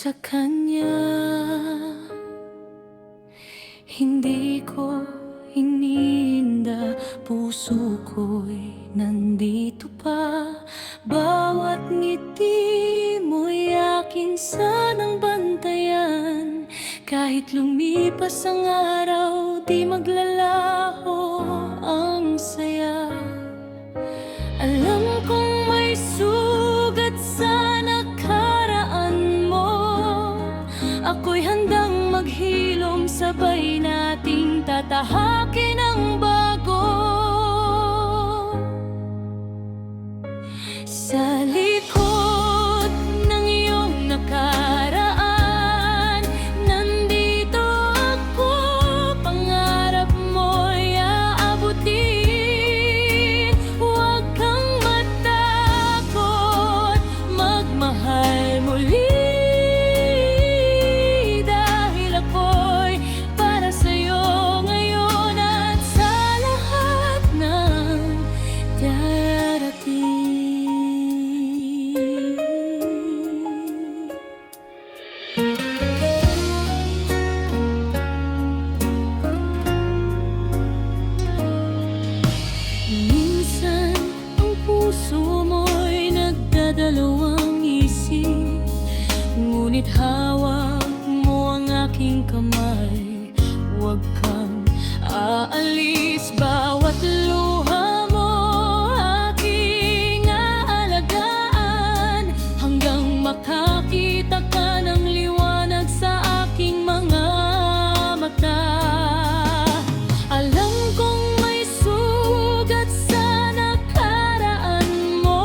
sa kanya. Hindi ko iniinda, puso ko'y nandito pa. Bawat ngiti mo'y akin sanang bantayan. Kahit lumipas ang araw, di maglalaho ang saya. Alam kong may sugat sa nakaraan mo. Ako'y handang maghilom, sabay nating tatahakin ang bago. Sa likod ng iyong nakaraan, nandito ako, pangarap mo'y aabutin. Huwag kang matakot, magmahal muli. Minsan ang puso mo'y nagdadalawang isip, ngunit hawak mo ang aking kamay. Huwag kang aalis, bawat luha mo aking aalagaan, hanggang makakita ka ng liwanag sa aking mga mata. Alam kong may sugat sa nakaraan mo,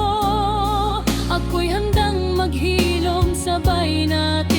ako'y handang maghilom, sabay natin